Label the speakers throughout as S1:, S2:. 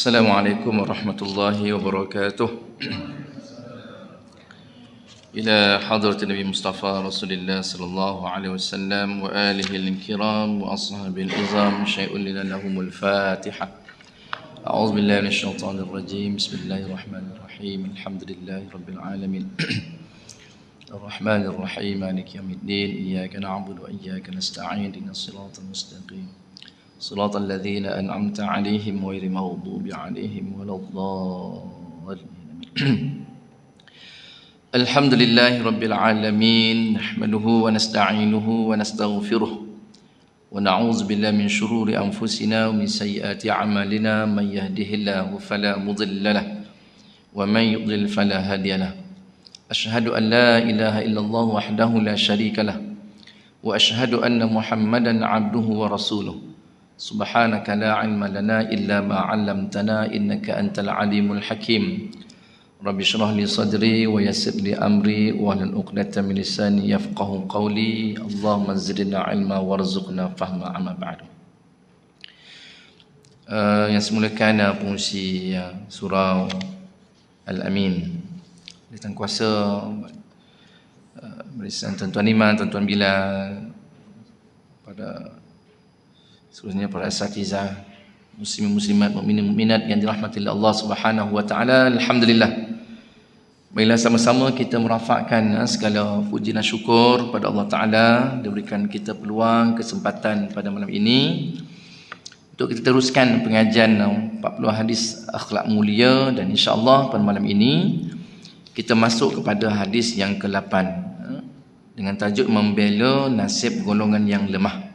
S1: Assalamualaikum warahmatullahi wabarakatuh. Ila hadratin Nabi Mustafa Rasulullah sallallahu alaihi wasallam wa alihi al-kiram wa ashabil izam syai'un lana lahumul Fatihah. A'udzu billahi minasyaitonir rajim. Bismillahirrahmanirrahim. Alhamdulillahi rabbil alamin. Ar-Rahmanir Rahim. Maliki yaumiddin. Iyyaka na'budu wa iyyaka nasta'in. Ihdinas siratal mustaqim. صراط الذين أنعمت عليهم غير المغضوب عليهم ولا الضالين. الحمد لله رب العالمين نحمده ونستعينه ونستغفره ونعوذ بالله من شرور أنفسنا ومن سيئات أعمالنا من يهده الله فلا مضل له ومن يضلل فلا هادي له أشهد أن لا إله إلا الله وحده لا شريك له وأشهد أن محمدا عبده ورسوله سبحانك لا علم لنا إلا ما علمتنا إنك أنت العليم الحكيم رب اشرح لي صدري ويسر لي أمري واحلل عقدة من لساني يفقهوا قولي اللهم زدنا علما وارزقنا فهما أما بعد. Yang semulakan pengurusi surau Al-Amin di Tuan Kuasa, barisan tuan-tuan iman, tuan-tuan Bilal, pada seterusnya para asatizah, muslimin muslimat, mukminin mukminat yang dirahmati oleh Allah Subhanahu wa taala. Alhamdulillah. Marilah sama-sama kita merafakkan segala puji dan syukur pada Allah Taala diberikan kita peluang, kesempatan pada malam ini untuk kita teruskan pengajian 40 hadis akhlak mulia, dan insya-Allah pada malam ini kita masuk kepada hadis yang ke-8 dengan tajuk membela nasib golongan yang lemah.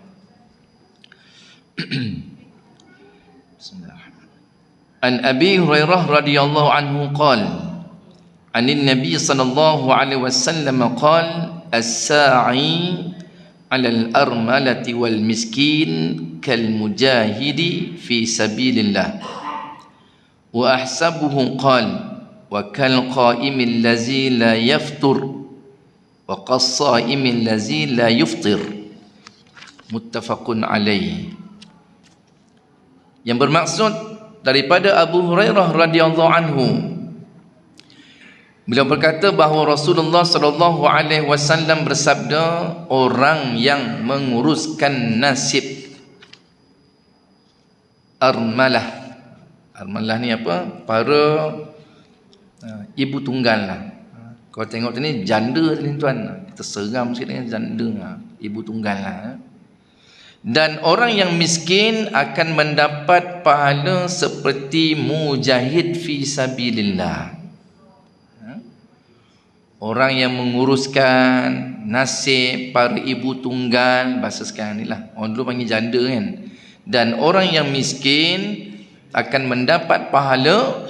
S1: An Abi Hurairah radhiyallahu anhu qala anin Nabi sallallahu alaihi wasallam qala as-sa'i 'ala al-armalati wal miskin kal mujahidi fi sabilillah wa ahsabuhu qala wa kal qa'imil ladzi la yaftur wa qas-sa'imil ladzi la yuftir muttafaqun alaihi. Yang bermaksud daripada Abu Hurairah radhiyallahu anhu, beliau berkata bahawa Rasulullah sallallahu alaihi wasallam bersabda, orang yang menguruskan nasib armalah. Armalah ni apa? Para ibu tunggal lah. Kau tengok ni janda ni tuan, kita seram sikit dengan janda, ibu tunggal lah. Dan orang yang miskin akan mendapat pahala seperti mujahid fi sabilillah. Orang yang menguruskan nasib para ibu tunggal, bahasa sekarang ni lah, orang dulu panggil janda kan. Dan orang yang miskin akan mendapat pahala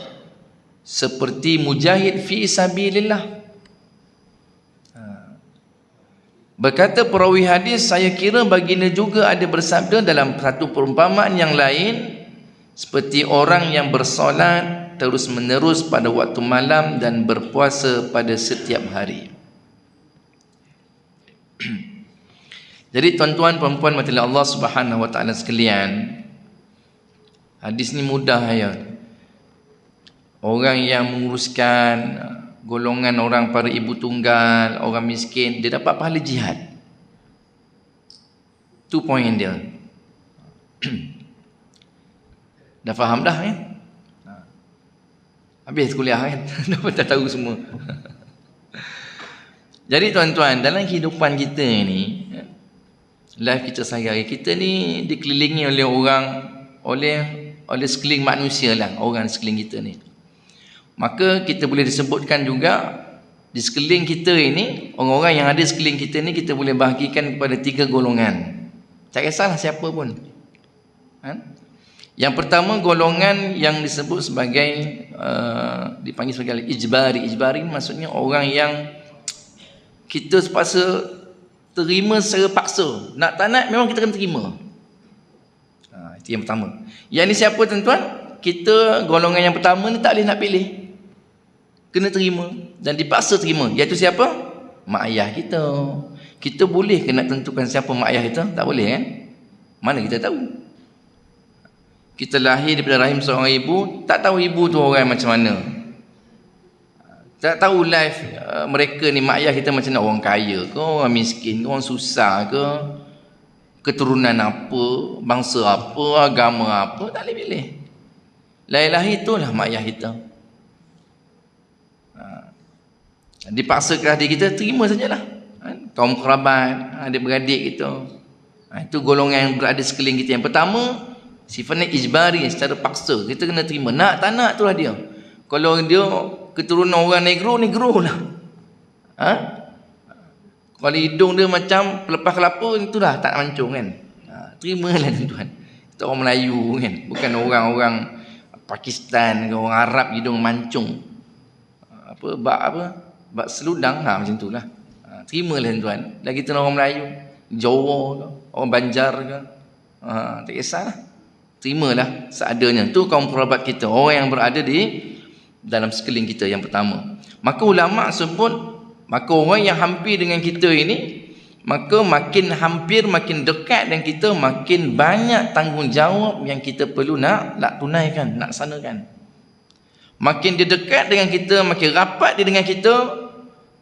S1: seperti mujahid fi sabilillah. Berkata perawi hadis, saya kira baginda juga ada bersabda dalam satu perumpamaan yang lain, seperti orang yang bersolat terus menerus pada waktu malam dan berpuasa pada setiap hari. Jadi tuan-tuan perempuan mati Allah Subhanahu wa taala sekalian, hadis ni mudah ya. Orang yang menguruskan golongan orang para ibu tunggal, orang miskin, dia dapat pahala jihad. Tu poin dia. Dah faham dah kan? Habis kuliah kan? Dah tahu semua. Jadi tuan-tuan, dalam kehidupan kita ni, life kita sehari-hari, kita ni dikelilingi oleh orang, oleh sekeliling manusia lah, orang sekeliling kita ni. Maka kita boleh disebutkan juga di sekeliling kita ini, orang-orang yang ada sekeliling kita ni, kita boleh bahagikan kepada 3 golongan. Tak kisahlah siapa pun. Yang pertama, golongan yang disebut sebagai dipanggil sebagai ijbari. Ijbari maksudnya orang yang kita terpaksa terima secara paksa. Nak tak nak memang kita kena terima. Itu yang pertama. Yang ni siapa tuan-tuan? Kita golongan yang pertama ni tak boleh nak pilih, kena terima dan dipaksa terima. Iaitu siapa? Mak ayah kita. Kita boleh ke nak tentukan siapa mak ayah kita? Tak boleh kan? Mana kita tahu? Kita lahir daripada rahim seorang ibu, tak tahu ibu tu orang macam mana. Tak tahu life mereka ni, mak ayah kita macam mana, orang kaya ke, orang miskin ke, orang susah ke, keturunan apa, bangsa apa, agama apa, tak boleh pilih. Lahir-lahir itulah mak ayah kita. Dipaksakah diri kita, terima sajalah. Kaum kerabat, adik-beradik kita, itu golongan yang berada sekeliling kita. Yang pertama, sifatnya ijbari, secara paksa. Kita kena terima. Nak tak nak, itulah dia. Kalau dia keturunan orang negro, negro lah. Kalau hidung dia macam pelepah kelapa, itulah tak mancung kan. Terimalah tuan. Kita orang Melayu kan, bukan orang-orang Pakistan ke orang Arab hidung mancung. Bak seludang macam itulah. Terimalah tuan. Dan kita orang Melayu, Jawa ke, orang Banjar ke, tak kisahlah. Terimalah seadanya. Tu kaum kerabat kita, orang yang berada di dalam sekeliling kita yang pertama. Maka ulama sebut, maka orang yang hampir dengan kita ini, maka makin hampir, makin dekat dengan kita, makin banyak tanggungjawab yang kita perlu nak tunaikan, nak sanakan. Makin dia dekat dengan kita, makin rapat dia dengan kita,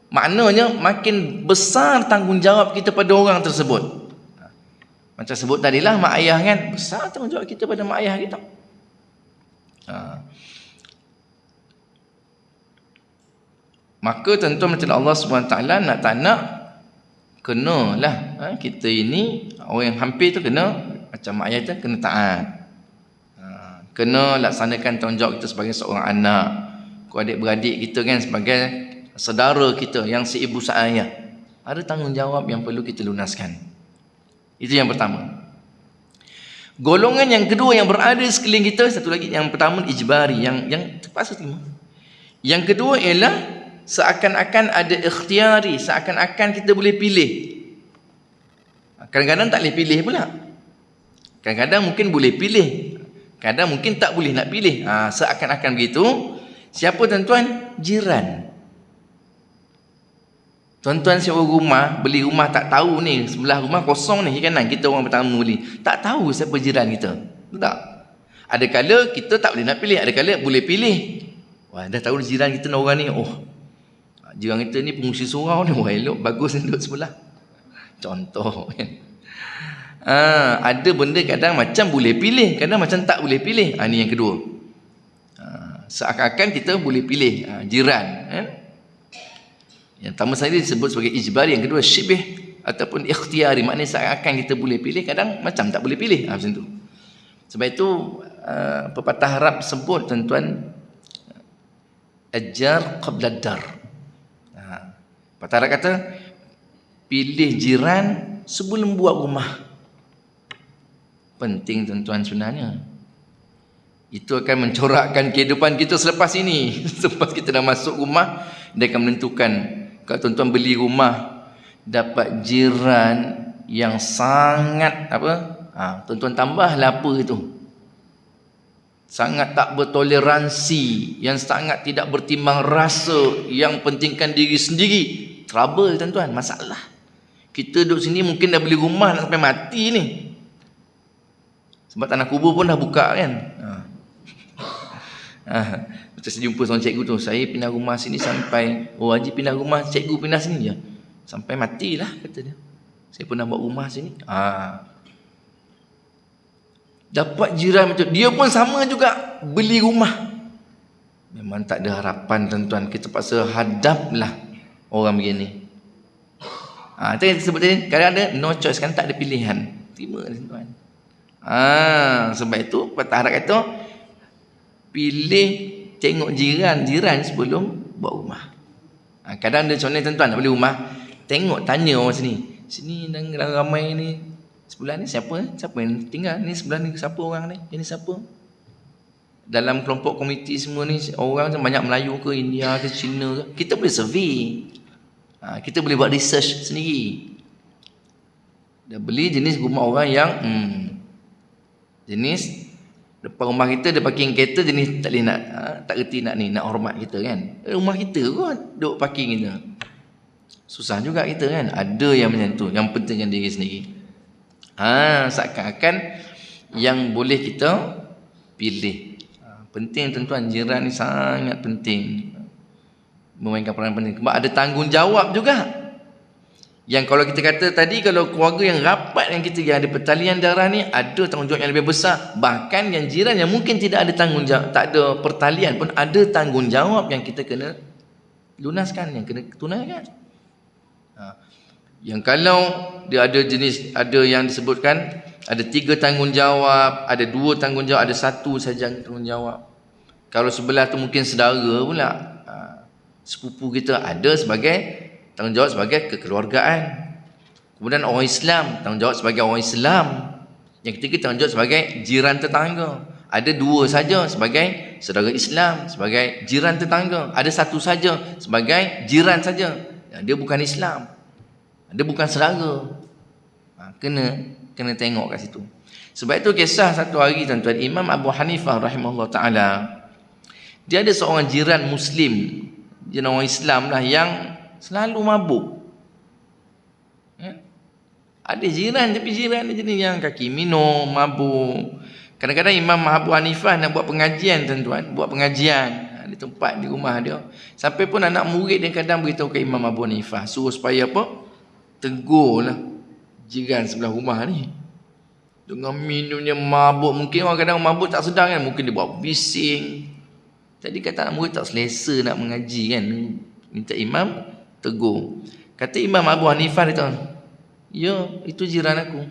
S1: maknanya makin besar tanggungjawab kita pada orang tersebut. Macam sebut tadilah mak ayah kan, besar tanggungjawab kita pada mak ayah kita. Maka tentu macam Allah SWT nak tak nak, kenalah kita ini, orang yang hampir tu kena, macam mak ayah tu kena taat. Kena laksanakan tanggungjawab kita sebagai seorang anak, adik-beradik kita kan, sebagai saudara kita yang seibu seayah. Ada tanggungjawab yang perlu kita lunaskan. Itu yang pertama. Golongan yang kedua yang berada di sekeliling kita, satu lagi, yang pertama ijbari, yang terpaksa terima. Yang kedua ialah seakan-akan ada ikhtiari, seakan-akan kita boleh pilih. Kadang-kadang tak boleh pilih pula. Kadang-kadang mungkin boleh pilih, kadang mungkin tak boleh nak pilih. Seakan-akan begitu. Siapa tuan-tuan? Jiran. Tuan-tuan sewa rumah, beli rumah tak tahu ni, sebelah rumah kosong ni, kanan kita orang pertama beli. Tak tahu siapa jiran kita. Betul tak? Ada kala kita tak boleh nak pilih, ada kala boleh pilih. Wah, dah tahu jiran kita ni orang ni, jiran kita ni pengungsi surau ni, wah elok, bagus ni duduk sebelah. Contoh kan. Ada benda kadang macam boleh pilih, kadang macam tak boleh pilih. Ni yang kedua. Seakan-akan kita boleh pilih jiran. Yang pertama tadi disebut sebagai ijbari, yang kedua syibih ataupun ikhtiari, maknanya seakan kita boleh pilih, kadang macam tak boleh pilih. Macam tu. Sebab itu pepatah Arab sebut tuan-tuan, ajar qabla dar. Pepatah Arab kata, pilih jiran sebelum buat rumah. Penting tuan-tuan sebenarnya. Itu akan mencorakkan kehidupan kita selepas ini. Selepas kita dah masuk rumah, dia akan menentukan. Kalau tuan-tuan beli rumah, dapat jiran yang sangat tuan-tuan tambahlah apa itu, sangat tak bertoleransi, yang sangat tidak bertimbang rasa, yang pentingkan diri sendiri, trouble tuan-tuan, masalah. Kita duduk sini mungkin dah beli rumah nak sampai mati ni, sebab tanah kubur pun dah buka kan. Macam saya jumpa seorang cikgu tu, saya pindah rumah sini sampai, Haji pindah rumah, cikgu pindah sini je sampai matilah, kata dia. Saya pernah buat rumah sini. Dapat jiran macam dia pun sama juga beli rumah. Memang tak ada harapan tuan-tuan, kita paksa hadaplah orang begini. Tadi sebut tadi, kadang ada no choice kan, tak ada pilihan. Terima tuan-tuan. Sebab itu patah Arab kata, pilih, tengok jiran sebelum buat rumah. Kadang ada contoh tuan-tuan nak beli rumah, tengok tanya orang sini dan ramai ni, sebelah ni siapa yang tinggal ni, sebelah ni siapa orang ni, ini siapa. Dalam kelompok komiti semua ni orang banyak Melayu ke, India ke, Cina ke, kita boleh survey. Kita boleh buat research sendiri. Dah beli jenis rumah orang yang jenis depan rumah kita ada parking kereta, jenis tak boleh nak, tak reti nak ni, nak hormat kita kan. Rumah kita kot duk parking kita, susah juga kita kan. Ada yang macam tu, yang pentingkan diri sendiri. Seakan-akan yang boleh kita pilih. Penting tuan-tuan, jiran ni sangat penting, memainkan peranan penting. Sebab ada tanggungjawab juga. Yang kalau kita kata tadi, kalau keluarga yang rapat yang kita, yang ada pertalian darah ni, ada tanggungjawab yang lebih besar. Bahkan yang jiran yang mungkin tidak ada tanggungjawab, tak ada pertalian pun ada tanggungjawab yang kita kena lunaskan, yang kena tunaikan. Yang kalau dia ada jenis, ada yang disebutkan ada 3 tanggungjawab, ada 2 tanggungjawab, ada 1 saja tanggungjawab. Kalau sebelah tu mungkin saudara pula, sepupu kita, ada sebagai tanggungjawab sebagai kekeluargaan. Kemudian orang Islam, tanggungjawab sebagai orang Islam. Yang ketiga, tanggungjawab sebagai jiran tetangga. Ada 2 saja sebagai saudara Islam, sebagai jiran tetangga. Ada 1 saja sebagai jiran saja, dia bukan Islam, dia bukan saudara. Kena tengok kat situ. Sebab itu kisah satu hari tuan-tuan, Imam Abu Hanifah rahimahullah ta'ala, dia ada seorang jiran Muslim, jiran orang Islam lah, yang selalu mabuk. Ada jiran, tapi jiran dia jenis yang kaki minum, mabuk. Kadang-kadang Imam Abu Hanifah nak buat pengajian tuan-tuan, buat pengajian di tempat di rumah dia. Sampai pun anak murid dia kadang beritahu ke Imam Abu Hanifah, suruh supaya apa? Tegurlah jiran sebelah rumah ni. Dengan minumnya mabuk, mungkin orang kadang mabuk tak sedar kan, mungkin dia buat bising. Jadi kata anak murid tak selesa nak mengaji kan, minta imam tegur. Kata Imam Abu Hanifah dia, ya, itu jiran aku.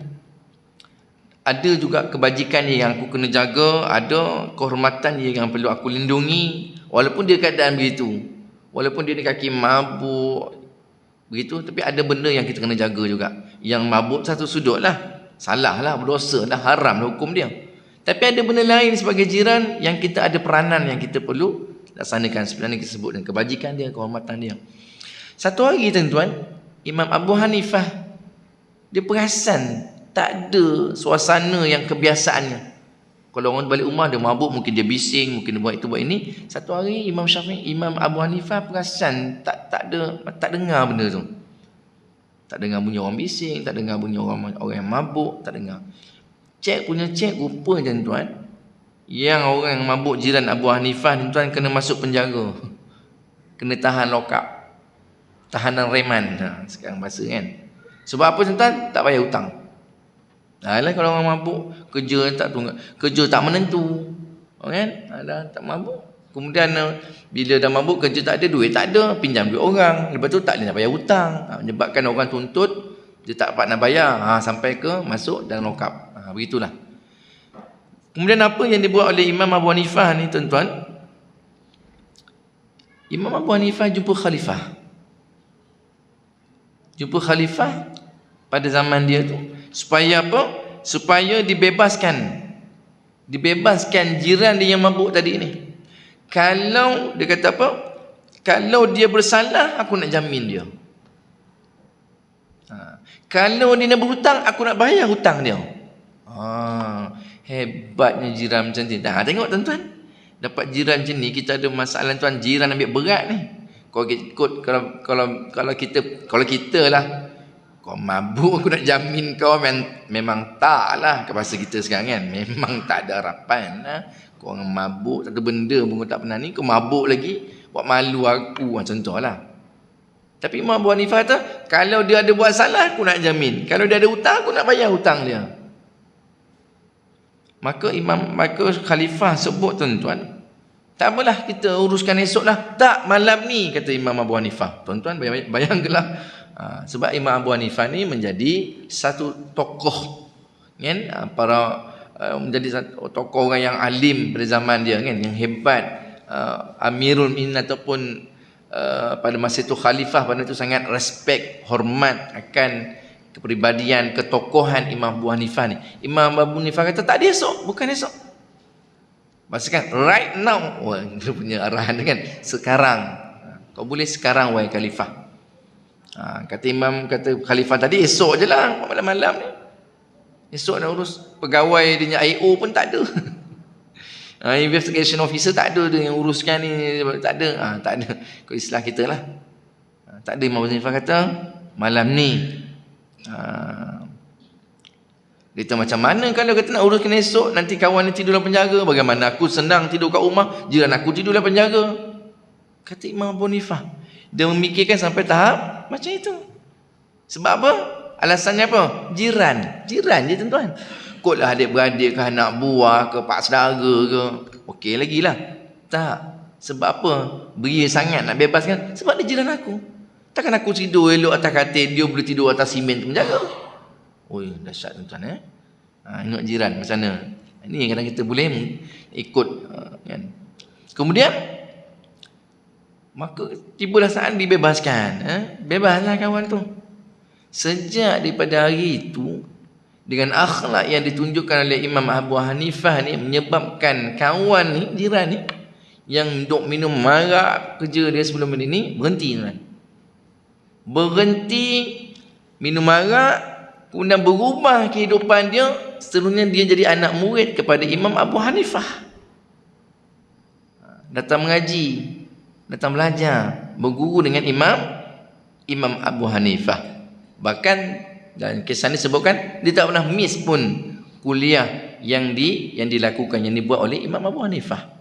S1: Ada juga kebajikan dia yang aku kena jaga, ada kehormatan dia yang perlu aku lindungi. Walaupun dia keadaan begitu, walaupun dia ni kaki mabuk begitu, tapi ada benda yang kita kena jaga juga. Yang mabuk satu sudut lah, salah lah, berdosa lah, haram lah hukum dia. Tapi ada benda lain sebagai jiran yang kita ada peranan yang kita perlu laksanakan. Sebenarnya kita sebut dengan kebajikan dia, kehormatan dia. Satu hari tuan-tuan, Imam Abu Hanifah dia perasan tak ada suasana yang kebiasaannya. Kalau orang balik rumah dia mabuk, mungkin dia bising, mungkin dia buat itu buat ini. Satu hari Imam Abu Hanifah perasan tak dengar benda tu. Tak dengar bunyi orang bising, tak dengar bunyi orang yang mabuk, tak dengar. Cek rupa tuan-tuan, yang orang yang mabuk jiran Abu Hanifah tuan kena masuk penjara. Kena tahan lokap, tahanan reman sekarang bahasa kan. Sebab apa tuan-tuan? Tak payah hutang. Kalau orang mabuk, kerja tak menentu, kan? Tak mabuk. Kemudian bila dah mabuk, kerja tak ada, duit tak ada, pinjam duit orang. Lepas tu tak boleh nak bayar hutang. Menyebabkan orang tuntut, dia tak dapat nak bayar, sampai ke masuk dalam lokap. Begitulah. Kemudian apa yang dibuat oleh Imam Abu Hanifah ni tuan-tuan? Imam Abu Hanifah jumpa khalifah. Jumpa khalifah pada zaman dia tu. Supaya apa? Supaya dibebaskan jiran dia yang mabuk tadi ni. Kalau dia kata apa? Kalau dia bersalah, aku nak jamin dia. Kalau dia nak berhutang, aku nak bayar hutang dia. Hebatnya jiran macam ni. Tengok tuan-tuan, dapat jiran macam ni, kita ada masalah tuan, jiran ambil berat ni. Kalau kita lah, kau mabuk aku nak jamin kau, memang tak lah ke bahasa kita sekarang kan, memang tak ada harapan lah. Kau orang mabuk, tak ada benda pun kau tak pernah ni, kau mabuk lagi, buat malu aku, macam tu lah. Tapi Imam Abu Hanifah kata, kalau dia ada buat salah, aku nak jamin. Kalau dia ada hutang, aku nak bayar hutang dia. Maka khalifah sebut tuan-tuan, tak apalah, kita uruskan esok lah. Tak, malam ni, kata Imam Abu Hanifah. Tuan-tuan bayangkanlah, sebab Imam Abu Hanifah ni menjadi satu tokoh kan, menjadi satu tokoh orang yang alim pada zaman dia kan, yang hebat, Amirul Mu'minin ataupun pada masa itu khalifah pada itu sangat respect, hormat akan kepribadian, ketokohan Imam Abu Hanifah ni. Imam Abu Hanifah kata tak ada esok, bukan esok. Maksudkan right now. Dia punya arahan kan, sekarang. Kau boleh sekarang wahai khalifah. Kata khalifah tadi, esok je lah, malam-malam ni. Esok nak urus pegawai dia, IO pun tak ada. Investigation officer tak ada dia yang uruskan ni, tak ada. Tak ada. Kau istilah kita lah. Tak ada. Imam Abu Hanifah kata malam ni. Dia kata, macam mana kalau kata nak uruskan esok, nanti kawan ni tidur dalam penjara, bagaimana aku senang tidur kat rumah, jiran aku tidur dalam penjara. Kata Imam Abu Hanifah, dia memikirkan sampai tahap macam itu. Sebab apa? Alasannya apa? Jiran je tuan-tuan. Kotlah adik-beradik ke, anak buah ke, pak saudara ke, okey lagi lah. Tak. Sebab apa? Beria sangat nak bebaskan? Sebab dia jiran aku. Takkan aku tidur elok atas katil, dia boleh tidur atas simen tu penjara. Oi, dahsyat tuan-tuan. Ingat jiran macam mana? Ini kadang kita boleh ikut kan. Kemudian maka tibalah saat dibebaskan. Bebaslah kawan tu. Sejak daripada hari itu, dengan akhlak yang ditunjukkan oleh Imam Abu Hanifah ni, menyebabkan kawan ni, jiran ni, yang duk minum arak kerja dia sebelum ini, berhenti tuan. Berhenti minum arak. Kemudian berubah kehidupan dia. Seterusnya dia jadi anak murid kepada Imam Abu Hanifah. Datang mengaji, datang belajar, berguru dengan Imam Abu Hanifah. Bahkan dan kisah ini sebutkan dia tak pernah miss pun kuliah yang dilakukan, yang dibuat oleh Imam Abu Hanifah.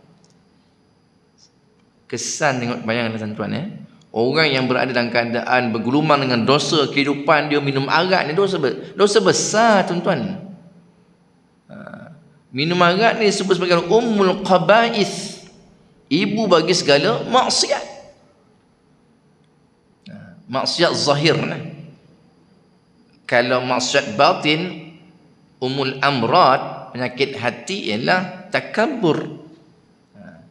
S1: Kesan tengok, bayangkan tuan-tuan orang yang berada dalam keadaan bergelumang dengan dosa kehidupan dia, minum arak ni dosa besar tuan-tuan. Minum arak ni disebut sebagai ummul qaba'ith, ibu bagi segala maksiat. Maksiat zahir ni. Kalau maksiat batin, ummul amrad, penyakit hati ialah takabbur.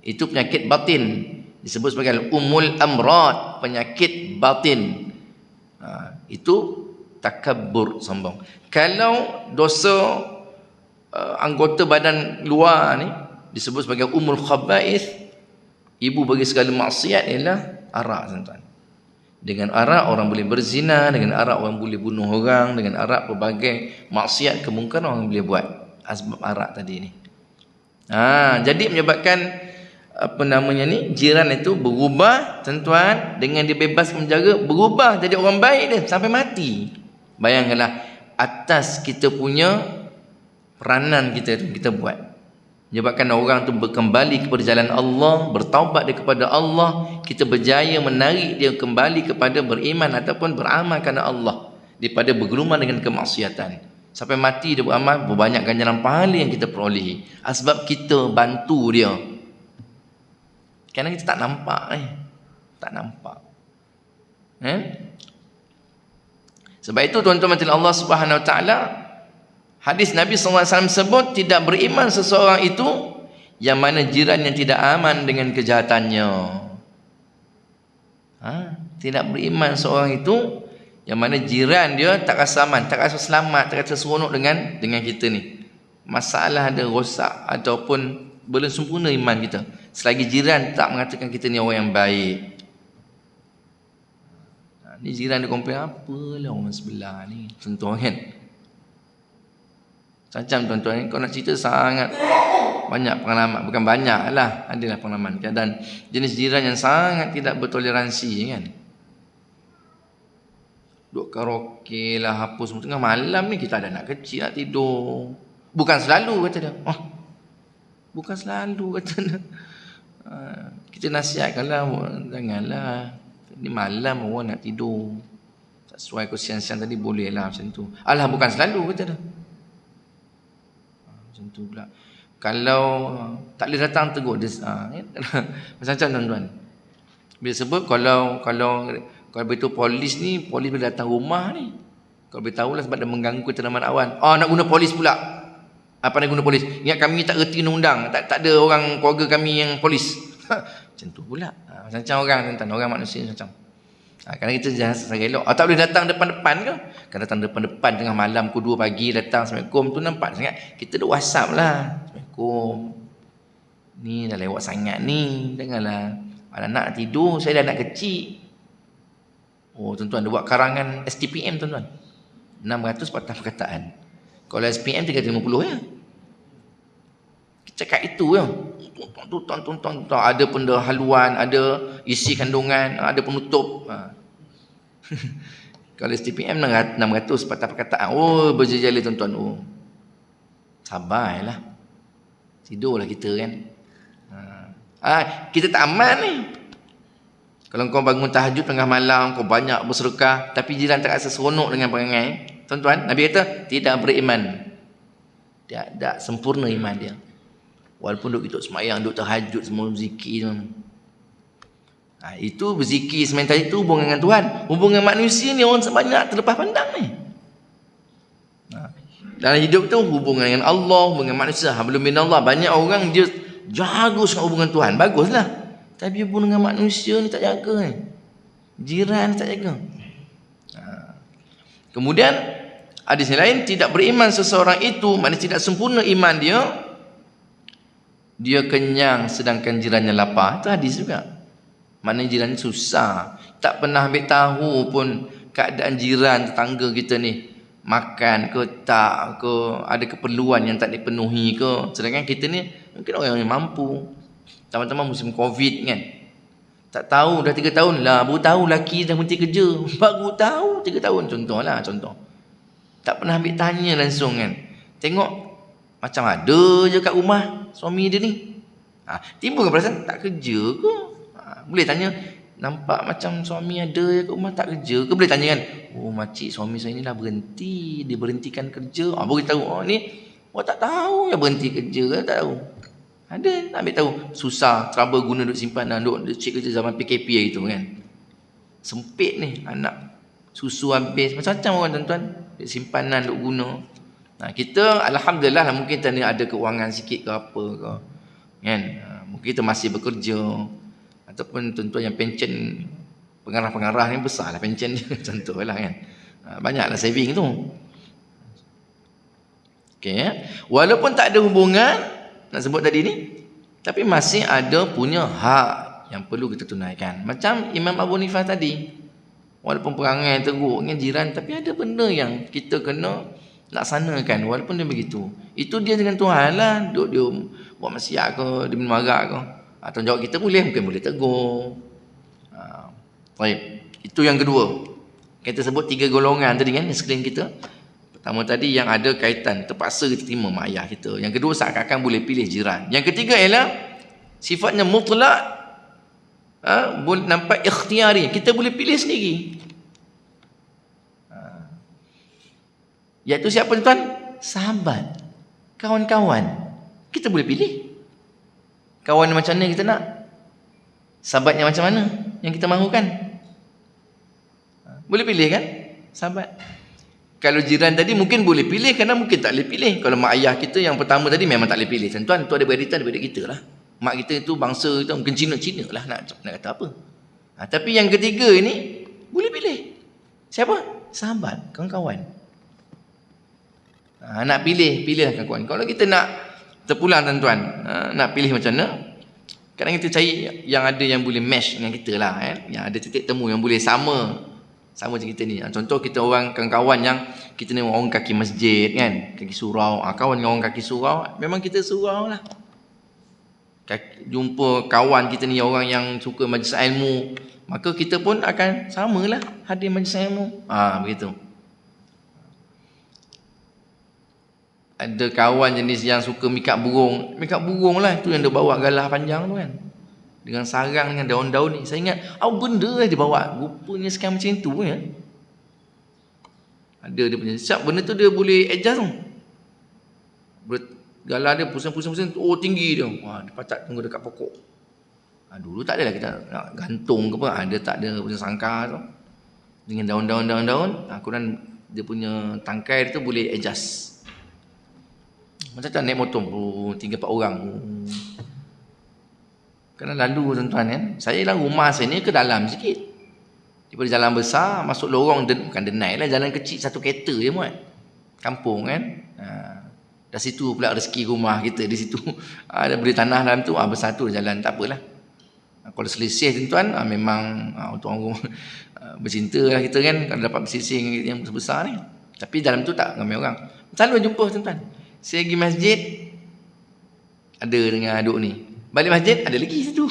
S1: Itu penyakit batin, disebut sebagai ummul amrad, penyakit batin. Itu takabbur, sombong. Kalau dosa anggota badan luar ni disebut sebagai ummul khaba'ith, ibu bagi segala maksiat ialah arak tuan-tuan. Dengan arak orang boleh berzina, dengan arak orang boleh bunuh orang, dengan arak pelbagai maksiat kemungkaran orang boleh buat. Sebab arak tadi ni. Jadi menyebabkan jiran itu berubah tuan-tuan, dengan dibebaskan penjara, berubah jadi orang baik dia sampai mati. Bayangkanlah, atas kita punya peranan kita buat. Menyebabkan orang tu kembali kepada jalan Allah, bertaubat dia kepada Allah, kita berjaya menarik dia kembali kepada beriman ataupun beramal kerana Allah, daripada bergelumang dengan kemaksiatan. Sampai mati dia beramal, berbanyak ganjaran pahala yang kita perolehi. Sebab kita bantu dia. Kerana kita tak nampak tak nampak. Sebab itu tuan-tuan mati Allah Subhanahu Wa Taala, hadis Nabi SAW sebut, tidak beriman seseorang itu yang mana jiran yang tidak aman dengan kejahatannya. Tidak beriman seorang itu yang mana jiran dia tak rasa aman, tak rasa selamat, tak rasa seronok dengan kita ni. Masalah ada rosak ataupun belum sempurna iman kita, selagi jiran tak mengatakan kita ni orang yang baik. Ni jiran dia komplain, apalah orang sebelah ni, contoh kan. Macam tuan-tuan, kau nak cerita sangat banyak pengalaman, bukan banyak lah, adalah pengalaman keadaan jenis jiran yang sangat tidak bertoleransi kan. Duk karaoke lah, hapus tengah malam ni, kita ada anak kecil nak tidur. Bukan selalu kata dia. Bukan selalu kata dia. Kita nasihatkanlah, janganlah, ni malam orang nak tidur, tak sesuai kau siang-siang tadi, boleh lah macam tu. Alah, bukan selalu kata dia. Macam tu pula. Kalau tak boleh datang, tegur dia. Macam-macam tuan-tuan. Bila sebut kalau begitu polis boleh datang rumah ni. Kalau boleh tahulah sebab dia mengganggu keteraman awan. Nak guna polis pula. Apa nak guna polis? Ingat kami tak reti undang-undang. Tak ada orang keluarga kami yang polis. Macam tu pula. Macam-macam orang tuan-tuan. Orang manusia macam. Kerana kita jangan secara elok. Tak boleh datang depan-depan ke? Kalau datang depan-depan tengah malam pukul 2 pagi datang, Assalamualaikum tu nampak sangat. Kita dah WhatsApp lah. Assalamualaikum. Ni dah lewat sangat ni. Janganlah. Anak-anak tidur, saya dah anak kecil. Tuan-tuan, dia buat karangan STPM tuan-tuan. 600 patah perkataan. Kalau SPM 350 ya. Kita cakap itu ya. Tuan-tuan, ada pendahuluan, ada isi kandungan, ada penutup. Kalau STPM 600 patah perkataan. Berjejali tuan-tuan. Sabarlah. Tidurlah kita kan. Kita tak aman ni. Kalau kau bangun tahajud tengah malam, kau banyak bersedekah, tapi jiran tak rasa seronok dengan perangai, tuan-tuan, Nabi kata tidak beriman. Tak sempurna iman dia. Walaupun duk semayang, duk tahajud, semua zikir. Itu berzikir sementara itu hubungan dengan Tuhan. Hubungan manusia ni orang sebanyak terlepas pandang ni. Dalam hidup tu hubungan dengan Allah, hubungan manusia, hablum minallah. Banyak orang dia jaga sangat hubungan Tuhan, baguslah. Tapi hubungan dengan manusia ni tak jaga ni. Jiran tak jaga. Kemudian hadis yang lain, tidak beriman seseorang itu, maknanya tidak sempurna iman dia. Dia kenyang sedangkan jirannya lapar. Itu hadis juga. Maknanya jirannya susah, tak pernah ambil tahu pun keadaan jiran tetangga kita ni, makan ke tak ke, ada keperluan yang tak dipenuhi ke. Sedangkan kita ni mungkin orang yang mampu. Teman-teman musim Covid kan, tak tahu dah 3 tahun lah, baru tahu laki dah berhenti kerja. Baru tahu 3 tahun, contoh. Tak pernah ambil tanya langsung kan. Tengok macam ada je kat rumah suami dia ni. Timbul perasaan tak kerja ke? Boleh tanya, nampak macam suami ada je kat rumah tak kerja ke? Boleh tanya kan, oh makcik suami saya ni dah berhenti, dia berhentikan kerja. Baru kita tahu, ni tak tahu dia berhenti kerja ke, tak tahu. Ada nak ambil tahu, susah, trouble guna duit simpanan, duit cek kerja zaman PKP hari tu kan. Sempit ni, anak susu habis, macam-macam orang tuan-tuan, duit simpanan, duit guna. Kita alhamdulillah lah, mungkin kita ni ada keuangan sikit ke apa ke kan. Mungkin kita masih bekerja, ataupun tuan-tuan yang pencen, pengarah-pengarah ni besar lah pencen dia. Contohlah kan, banyaklah saving tu. Okay, walaupun tak ada hubungan nak sebut tadi ni, tapi masih ada punya hak yang perlu kita tunaikan. Macam Imam Abu Hanifah tadi, walaupun perangai teruk dengan jiran, tapi ada benda yang kita kena laksanakan walaupun dia begitu. Itu dia dengan Tuhan lah. Dia buat maksiat ke, dia minum arak ke, tanggungjawab kita mungkin boleh tegur. Baik, itu yang kedua. Kita sebut 3 golongan tadi kan, sekeliling kita. Pertama tadi yang ada kaitan terpaksa kita terima mak ayah kita. Yang kedua seakan-akan boleh pilih jiran. Yang ketiga ialah sifatnya mutlak, nampak ikhtiari, kita boleh pilih sendiri. Iaitu siapa tuan? Sahabat, kawan-kawan, kita boleh pilih kawan yang macam mana kita nak, sahabat yang macam mana yang kita mahukan. Boleh pilih kan sahabat. Kalau jiran tadi mungkin boleh pilih, kerana mungkin tak boleh pilih. Kalau mak ayah kita yang pertama tadi memang tak boleh pilih. Tuan-tuan, tu ada berita daripada kita lah. Mak kita itu bangsa kita mungkin Cina-Cina lah, nak kata apa. Tapi yang ketiga ini boleh pilih. Siapa? Sahabat, kawan-kawan. Nak pilihlah kawan-kawan. Kalau kita nak terpulang tuan-tuan, nak pilih macam mana, kadang kita cari yang ada yang boleh match dengan kita lah kan? Yang ada titik temu yang boleh sama macam kita ni. Contoh kita orang kawan-kawan yang kita ni orang kaki masjid kan, kaki surau. Kawan dengan orang kaki surau, memang kita surau lah. Jumpa kawan kita ni orang yang suka majlis ilmu, maka kita pun akan samalah hadir majlis ilmu. Begitu. Ada kawan jenis yang suka mikat burung. Mikat burung lah, tu yang dia bawa galah panjang tu kan, dengan sarang, dengan daun-daun ni. Saya ingat, apa benda lah dia bawa. Rupanya sekarang macam tu ya. Ada dia punya siap, benda tu dia boleh adjust tu. Galah dia pusing-pusing, tinggi dia. Dia pacak tunggu dekat pokok. Dulu tak adalah kita nak gantung ke apa. Dia tak ada punya sangkar tu, dengan daun-daun. Kemudian dia punya tangkai dia tu boleh adjust. Macam naik motor 3-4 orang. Kena lalu tuan-tuan kan. Saya dalam rumah saya ni ke dalam sikit. Daripada jalan besar masuk lorong, bukan denai lah, jalan kecil satu kereta je muat. Kampung kan. Dari situ pula rezeki rumah kita di situ. Ada beli tanah dalam tu, besar tu jalan, tak apalah. Kalau selisih tuan-tuan, memang untuk orang rumah bercinta lah kita kan, kalau dapat berselisih yang besar ni. Tapi dalam tu tak ramai orang. Selalu jumpa tuan-tuan. Saya pergi masjid, ada dengan aduk ni. Balik masjid, ada lagi situ.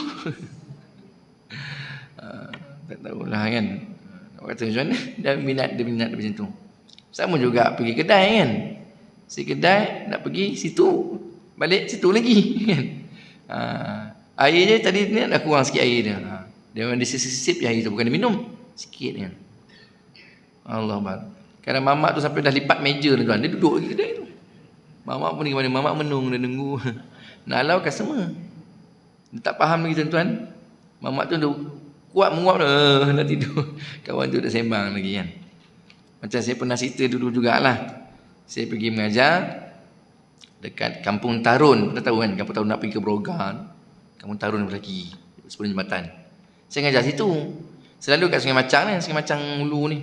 S1: Tak tahulah kan. Orang kata macam mana, dia minat macam tu. Sama juga pergi kedai kan. Si kedai nak pergi situ, balik situ lagi kan. Air je tadi ni dah kurang sikit air dia. Dia memang disisip air tu, bukan dia minum. Sikit kan. Allah Akbar. Kadang mamak tu sampai dah lipat meja tuan. Dia duduk lagi kedai tu. Mamak pun pergi mana? Mamak menung, dia nunggu. Nak halau customer. Dia tak faham lagi tuan-tuan. Mamak tu dah kuat menguap dah tidur. Kawan tu dah sembang lagi kan. Macam saya pernah cerita dulu jugalah. Saya pergi mengajar dekat Kampung Tarun. Dah tahu kan Kampung Tarun nak pergi ke Brogan. Kampung Tarun lagi sebelum jambatan. Saya mengajar situ. Selalu kat Sungai Macang ni, Sungai Macang Ulu ni.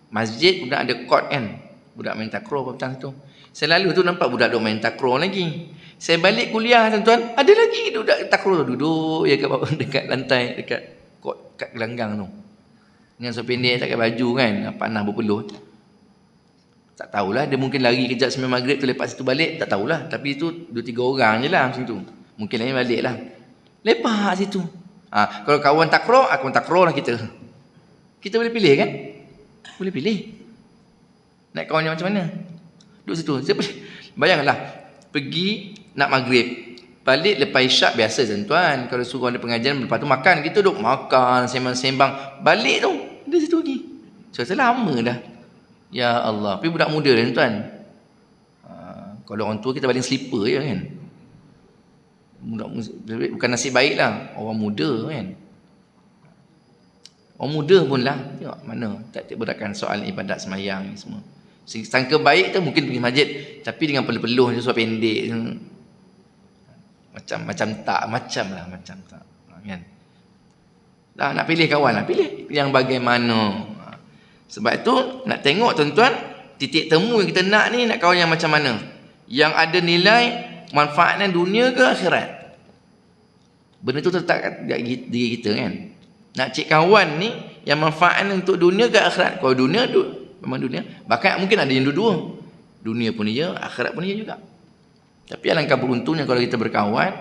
S1: Masjid budak ada court kan. Budak main takraw petang tu. Selalu tu nampak budak duk main takraw lagi. Saya balik kuliah tuan-tuan, ada lagi budak takraw duduk ya kat bawah dekat lantai dekat court kat gelanggang tu. Dengan seluar pendek tak pakai baju kan, panah berpeluh. Tak tahulah, dia mungkin lari kejap sembahyang maghrib tu lepas situ balik, tak tahulah. Tapi tu 2-3 orang je lah macam tu. Mungkin lain balik lah. Lepak situ. Kalau kawan takraw, kawan takraw lah kita. Kita boleh pilih kan? Boleh pilih. Nak kawan yang macam mana? Duduk situ. Bayangkanlah, pergi nak maghrib. Balik lepas isyak biasa tuan-tuan. Kalau suruh ada pengajian, lepas tu makan. Kita duduk makan, sembang-sembang. Balik tu, dia situ lagi. So, lama dah. Ya Allah. Tapi budak muda tuan-tuan. Kalau orang tua kita baling slipper je kan. Bukan nasib baik lah. Orang muda kan. Orang muda pun lah. Tengok mana. Tak berakan soal ibadat semayang ni semua. Sangka baik tu mungkin pergi masjid. Tapi dengan peluh-peluh je, suara pendek je. Macam tak. Kan? Dah nak pilih kawan lah. Pilih yang bagaimana. Sebab itu nak tengok tuan-tuan. Titik temu yang kita nak ni, nak kawan yang macam mana. Yang ada nilai manfaatnya dunia ke akhirat. Benda tu terletak kat diri kita kan. Nak cek kawan ni yang manfaatnya untuk dunia ke akhirat. Kalau dunia memang dunia. Bahkan mungkin ada yang dua-dua. Dunia pun dia, akhirat pun dia juga. Tapi alangkah beruntungnya kalau kita berkawan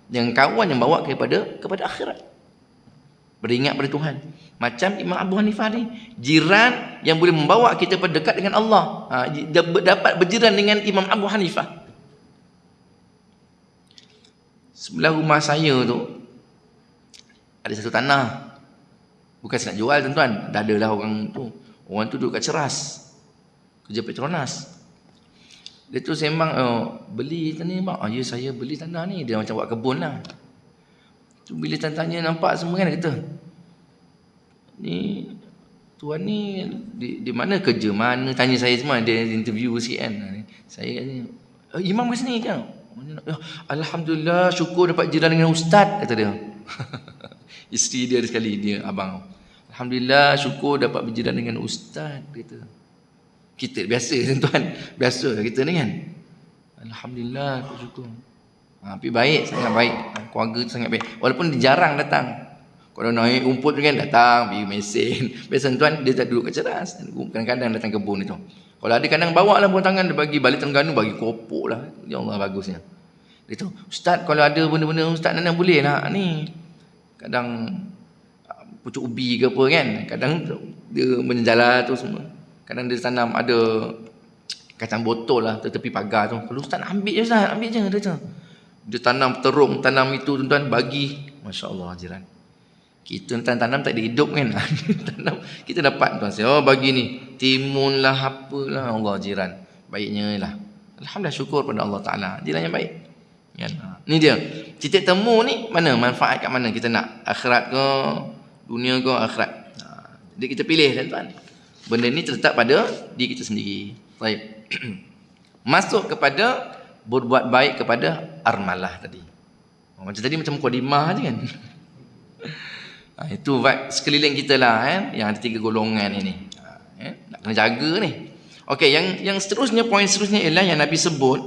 S1: dengan kawan yang bawa kepada akhirat. Beringat pada Tuhan. Macam Imam Abu Hanifah ni, jiran yang boleh membawa kita berdekat dengan Allah. Dapat berjiran dengan Imam Abu Hanifah. Sebelah rumah saya tu ada satu tanah. Bukan saya nak jual tuan-tuan. Dah adalah orang tu. Orang tu duduk kat Ceras. Kerja Petronas. Dia tu sembang, beli tanah ni bang. Ya saya beli tanah ni. Dia macam buat kebun lah. Tu bila tanya nampak semua kan, kata, ni tuan ni di mana kerja mana, tanya saya semua. Dia interview sikit kan. Saya kata, imam kat sini kan. Alhamdulillah, syukur dapat jiran dengan ustaz, kata dia. Isteri dia sekali, dia abang. Alhamdulillah, syukur dapat berjiran dengan ustaz, kata. Kita biasa tuan, biasa kita ni kan. Alhamdulillah, syukur. Tapi baik, sangat baik. Keluarga tu sangat baik. Walaupun dia jarang datang. Kalau naik rumput tu kan datang, pergi mesin. Biasa tuan, dia tak duduk kat Ceras. Kadang-kadang datang kebun itu. Kalau ada kadang bawa lah buang tangan, dia bagi balik Terengganu, bagi kopok lah. Ya Allah, bagusnya. Dia tu, ustaz kalau ada benda-benda ustaz Nanang boleh lah ni. Kadang pucuk ubi ke apa kan. Kadang dia menjala tu semua. Kadang dia tanam ada kacang botol lah tepi pagar tu. Kalau ustaz ambil je ustaz, ambil je. Dia tanam terung, tanam itu tuan-tuan, bagi. Masya Allah jiran. Kita tanam tak ada hidup kan. Tanam, kita dapat tuan saya, bagi ni. Timun lah, apalah. Allah jiran. Baiknya lah. Alhamdulillah, syukur pada Allah Ta'ala. Jiran yang baik. Kan? Ni dia. Titik temu ni, mana manfaat kat mana kita nak? Akhirat ke? Dunia ke? Akhirat. Jadi kita pilih tuan-tuan. Benda ni terletak pada diri kita sendiri. Baik. Masuk kepada berbuat baik kepada armalah tadi. Macam tadi macam mukadimah je kan. Itu vibe sekeliling kita lah kan, yang ada 3 golongan ini. Nak kena jaga ni. Okey, yang seterusnya, poin seterusnya ialah yang Nabi sebut,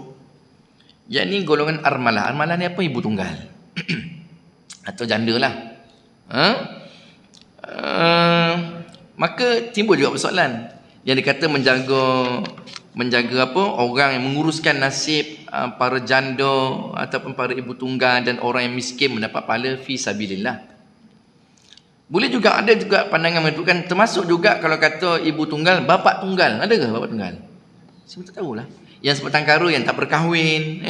S1: yakni golongan armalah. Armalah ni apa? Ibu tunggal. Atau janda lah. Maka timbul juga persoalan yang dikata menjaga apa, orang yang menguruskan nasib para janda ataupun para ibu tunggal dan orang yang miskin mendapat pahala fi sabilillah. Boleh juga, ada juga pandangan menentukan, termasuk juga kalau kata ibu tunggal, bapa tunggal. Ada ke bapa tunggal? Saya tak tahulah. Yang sebatang kara yang tak berkahwin,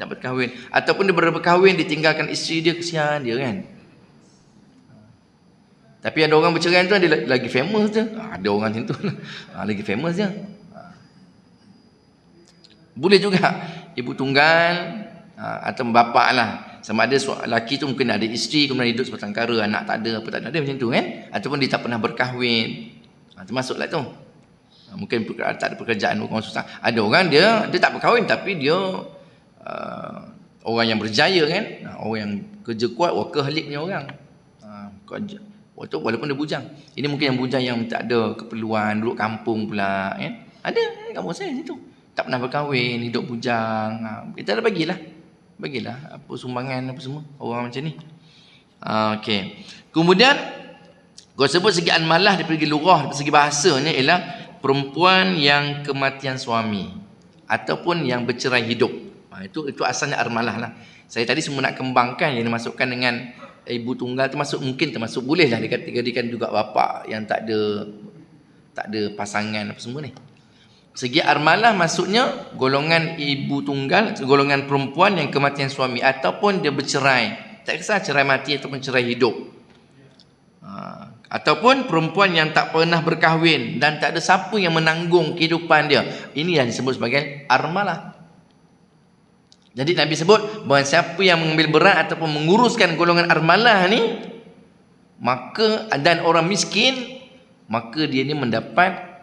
S1: tak berkahwin, ataupun dia baru berkahwin ditinggalkan isteri dia, kesian dia kan. Tapi ada orang bercerai tu dia lagi famous je. Ada orang macam tu lah. Lagi famous je. Boleh juga ibu tunggal atau bapa lah. Sama ada lelaki tu mungkin ada isteri kemudian hidup sebatang kara, anak tak ada, apa tak ada macam tu kan. Ataupun dia tak pernah berkahwin. Termasuklah tu. Mungkin tak ada pekerjaan, orang susah. Ada orang dia tak berkahwin tapi dia orang yang berjaya kan. Orang yang kerja kuat, workaholic punya orang. Walaupun dia bujang. Ini mungkin yang bujang yang tak ada keperluan, duduk kampung pula kan. Ada kampung saya situ. Tak pernah berkahwin, hidup bujang. Kita ada bagilah apa sumbangan apa semua orang macam ni. Okey. Kemudian kau sebut segi anmalah daripada segi lugah, daripada segi bahasanya ialah perempuan yang kematian suami ataupun yang bercerai hidup. Itu asalnya armalah lah. Saya tadi semua nak kembangkan yang dimasukkan dengan ibu tunggal termasuk bolehlah dikatakan juga bapa yang tak ada pasangan apa semua ni. Segi armalah maksudnya golongan ibu tunggal, golongan perempuan yang kematian suami ataupun dia bercerai. Tak kisah cerai mati ataupun cerai hidup. Ataupun perempuan yang tak pernah berkahwin dan tak ada siapa yang menanggung kehidupan dia. Ini yang disebut sebagai armalah. Jadi Nabi sebut bahawa siapa yang mengambil berat ataupun menguruskan golongan armalah ni, maka dan orang miskin, maka dia ni mendapat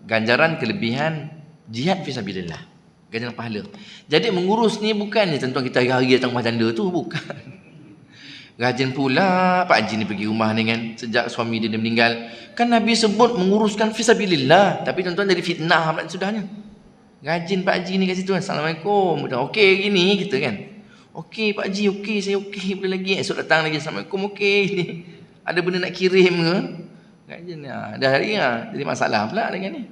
S1: ganjaran kelebihan jihad fisabilillah, ganjaran pahala. Jadi mengurus ni bukannya tuan-tuan kita hari-hari datang rumah janda tu, bukan. Rajin pula Pak Haji ni pergi rumah ni kan sejak suami dia meninggal. Kan Nabi sebut menguruskan fisabilillah, tapi tuan-tuan jadi fitnah pula sudahnya. Rajin Pak Haji ni kat situ. Assalamualaikum. Okey gini kita kan. Okey Pak Haji, okey saya okey boleh lagi. Esok datang lagi. Assalamualaikum, okey ni. Ada benda nak kirim ke? Rajin dah hari jadi masalah pula dengan ni.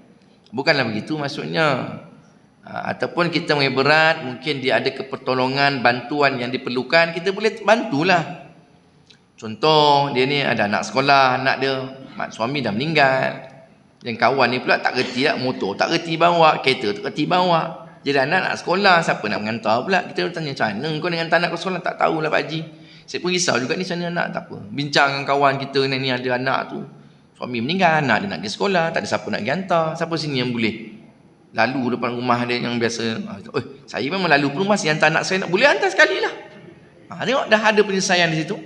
S1: Bukanlah begitu maksudnya. Ataupun kita mengambil berat, mungkin dia ada kepertolongan, bantuan yang diperlukan, kita boleh bantulah. Contoh dia ni ada anak sekolah, anak dia suami dah meninggal. Yang kawan ni pula tak reti lah motor, tak reti bawa, kereta tak reti bawa. Jadi anak nak sekolah, siapa nak mengantar pula? Kita tanya macam mana kau dengan anak kau sekolah? Tak tahulah Pak Haji. Saya pun risau juga ni macam mana anak, tak apa. Bincang dengan kawan kita ni ada anak tu. Suami meninggal, anak dia nak pergi sekolah, tak ada siapa nak pergi hantar. Siapa sini yang boleh? Lalu depan rumah dia yang biasa. Saya memang lalu pun rumah, si hantar anak saya nak boleh hantar sekali lah. Tengok dah ada penyelesaian di situ.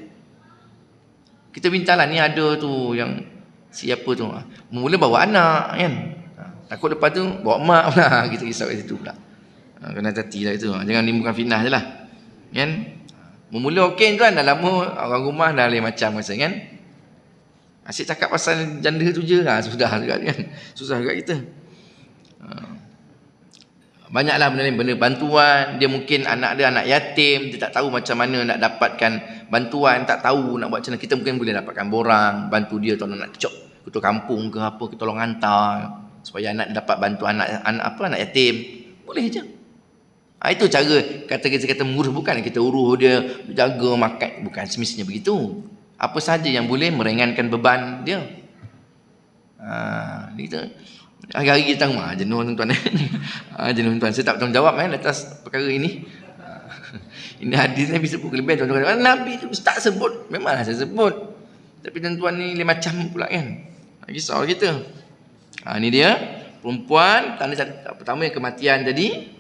S1: Kita mintalah ni ada tu yang siapa tu mula bawa anak kan, takut lepas tu bawa mak pula, kita risau kat situ pula. Kena hati lah itu, jangan nimbulkan fitnah je lah kan. Mula okey tuan, dah lama orang rumah dah lain macam rasa kan. Asyik cakap pasal janda tu je lah, sudah juga kan, susah juga kita. Banyaklah benda bantuan. Dia mungkin anak dia anak yatim, dia tak tahu macam mana nak dapatkan bantuan, tak tahu nak buat macam mana. Kita mungkin boleh dapatkan borang, bantu dia tolong nak kecok ketua kampung ke apa, kita tolong hantar supaya anak dapat bantu anak yatim. Boleh je. Itu cara kita mengurus, bukan kita urus dia jaga makan, bukan semestinya begitu. Apa saja yang boleh meringankan beban dia. Kita hari-hari kita tengok jenuh tuan-tuan. Jenuh tuan. Saya tak bertanggungjawab atas perkara ini. Ini hadis Nabi sebut kelebihan tuan-tuan. Nabi tu tak sebut. Memanglah saya sebut. Tapi tuan-tuan ni lain macam pula kan. Risau kita. Ini dia. Perempuan tanda pertama yang kematian jadi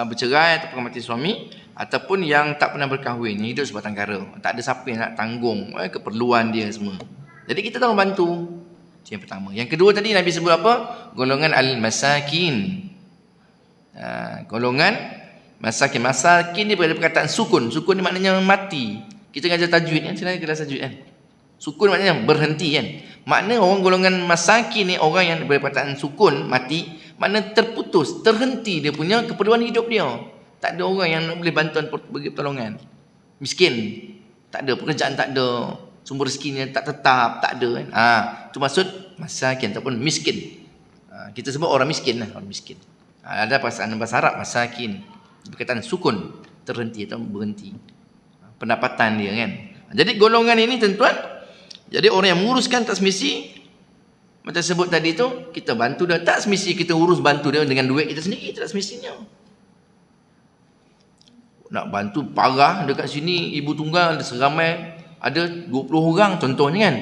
S1: bercerai ataupun kematian suami, ataupun yang tak pernah berkahwin, yang hidup sebatang kara. Tak ada siapa yang nak tanggung keperluan dia semua. Jadi kita tolong bantu. Yang pertama. Yang kedua tadi Nabi sebut apa? Golongan al-masakin. Golongan masakin. Masakin ni berada perkataan sukun. Sukun ni maknanya mati. Kita ngajar tajwid kan? Sila kelas tajwid kan? Sukun maknanya berhenti kan? Makna orang golongan masakin ni orang yang berperkataan sukun, mati, makna terputus, terhenti dia punya keperluan hidup dia. Tak ada orang yang boleh bantuan bagi pertolongan. Miskin. Tak ada pekerjaan, tak ada. Sumber rezekinya tak tetap, tak ada kan. Itu maksud masakin ataupun miskin. Kita sebut orang miskin lah, orang miskin. Ada bahasa Arab masakin. Perkataan sukun, terhenti atau berhenti. Pendapatan dia kan. Jadi golongan ini tuan-tuan, jadi orang yang menguruskan tak semesti Macam sebut tadi tu, kita bantu dia. Tak semestinya kita urus bantu dia dengan duit kita sendiri. Tak semestinya. Nak bantu parah dekat sini, ibu tunggal seramai ada 20 orang contohnya kan.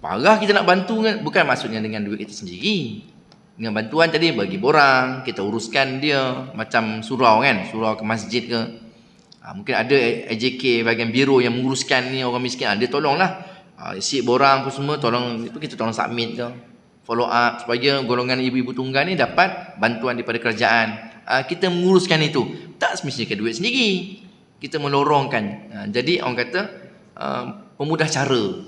S1: Parah kita nak bantu kan. Bukan maksudnya dengan duit kita sendiri. Dengan bantuan tadi bagi borang, kita uruskan dia. Macam surau kan, surau ke masjid ke. Mungkin ada AJK bahagian biro yang menguruskan ni orang miskin. Dia tolonglah. Isi borang apa semua, tolong itu kita tolong submit ke. Follow up supaya golongan ibu-ibu tunggal ni dapat bantuan daripada kerajaan. Kita menguruskan itu. Tak semestinya ke duit sendiri. Kita melorongkan. Jadi orang kata pemudah cara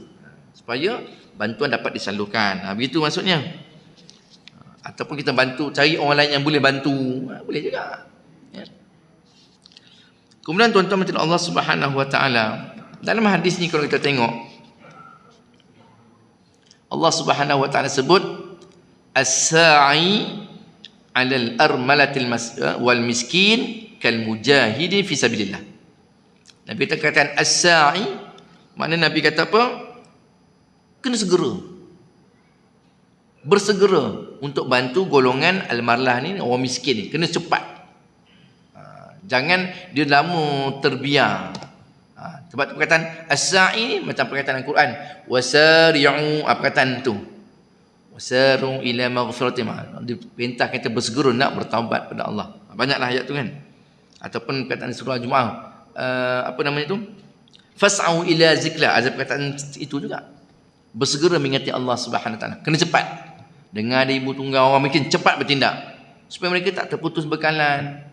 S1: supaya bantuan dapat disalurkan. Begitu maksudnya. Ataupun kita bantu cari orang lain yang boleh bantu. Boleh juga. Ya. Kemudian tuan-tuan macam Allah Subhanahu Wa Taala dalam hadis ni kalau kita tengok, Allah Subhanahu Wa Taala sebut as-sa'i 'alal armalatil wal miskin kal mujahidi fi sabilillah. Nabi kita katakan as-sa'i, makna Nabi kata apa? Kena segera. Bersegera untuk bantu golongan al-marlah ni, orang miskin ni, kena cepat. Jangan dia lama terbiar. Sebab perkataan as-sa'i macam perkataan Al-Quran, wasari'u, perkataan tu, wasari'u ila maghfiratin, dia perintah kita bersegera nak bertaubat pada Allah. Banyaklah ayat tu kan. Ataupun perkataan surah Jumaah, apa namanya tu, fas'au ila zikra, ada perkataan itu juga, bersegera mengingati Allah Subhanahu Wa Taala. Kena cepat. Dengar ada ibu tunggal orang mungkin cepat bertindak supaya mereka tak terputus bekalan.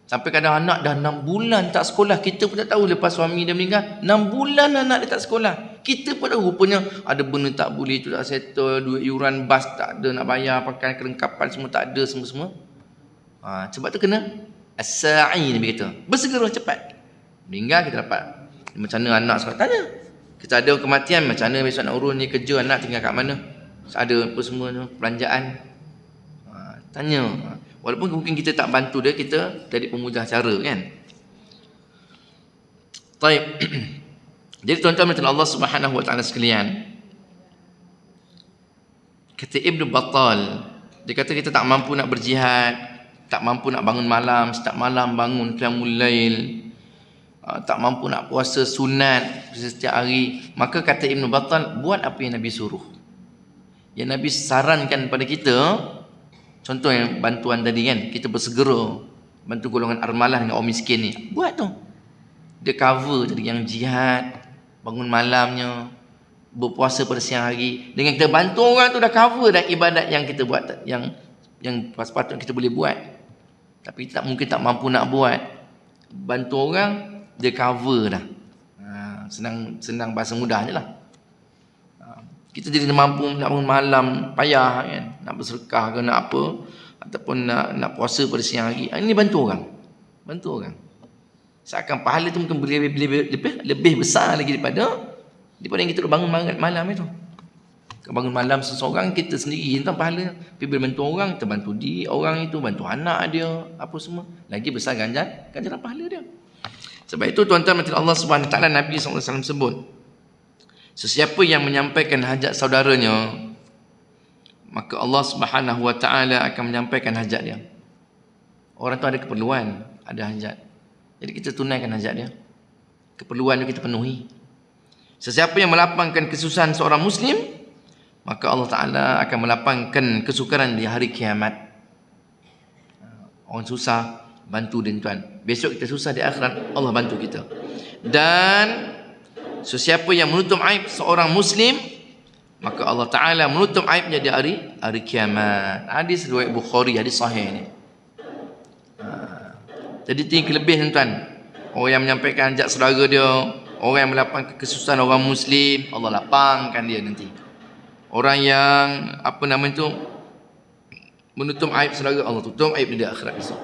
S1: Sampai kadang anak dah 6 bulan tak sekolah. Kita pun tak tahu lepas suami dia meninggal. 6 bulan anak dia tak sekolah. Kita pun tahu rupanya ada benda tak boleh, tu tak settle, duit iuran bas tak ada nak bayar, pakaian kelengkapan semua tak ada, semua-semua. Sebab tu kena as-sa'i, Nabi kata. Bersegera cepat. Meninggal kita dapat. Macam mana anak sekolah? Tanya. Kita ada kematian, macam mana besok nak urus ni, kerja anak tinggal kat mana? Ada apa semua tu, belanjaan. Tanya. Walaupun mungkin kita tak bantu dia, kita jadi pemudah cara kan. Baik. Jadi tuan-tuan dan Allah Subhanahu Wa Taala sekalian, kata Ibn Battal, dia kata kita tak mampu nak berjihad, tak mampu nak bangun malam, setiap malam bangun qiyamul lail, tak mampu nak puasa sunat setiap hari, maka kata Ibn Battal, buat apa yang Nabi suruh. Yang Nabi sarankan pada kita, contoh yang bantuan tadi kan, kita bersegera bantu golongan armalah dengan orang miskin ni, buat tu. Dia cover tadi yang jihad, bangun malamnya, berpuasa pada siang hari. Dengan kita bantu orang tu dah cover dah ibadat yang kita buat, yang sepatutnya kita boleh buat. Tapi tak mungkin tak mampu nak buat. Bantu orang, dia cover dah. Senang bahasa mudahnya lah. Kita jadi mampu nak bangun malam, payah kan, nak bersedekah ke nak apa, ataupun nak puasa pada siang hari. Ini bantu orang. Bantu orang. Seakan pahala tu mungkin lebih besar lagi daripada yang kita bangun malam itu. Kalau bangun malam seseorang, kita sendiri tentang pahala. Tapi bila bantu orang, kita bantu orang itu, bantu anak dia, apa semua, lagi besar ganjaran pahala dia. Sebab itu tuan-tuan Allah Subhanahu Wa Taala, Nabi SAW sebut, sesiapa yang menyampaikan hajat saudaranya, maka Allah Subhanahu Wa Taala akan menyampaikan hajat dia. Orang tu ada keperluan, ada hajat. Jadi kita tunaikan hajat dia. Keperluan dia kita penuhi. Sesiapa yang melapangkan kesusahan seorang Muslim, maka Allah Ta'ala akan melapangkan kesukaran di hari kiamat. Orang susah, bantu dia tuan. Besok kita susah di akhirat, Allah bantu kita. Dan sesiapa yang menutup aib seorang Muslim, maka Allah Ta'ala menutup aibnya di hari kiamat. Hadis riwayat Bukhari, hadis sahih ni. Jadi tinggi kelebihan tuan. Orang yang menyampaikan hajat saudara dia, orang yang melapangkan kesusahan orang Muslim, Allah lapangkan dia nanti. Orang yang menutup aib saudara, Allah tutup aib dia di akhirat esok.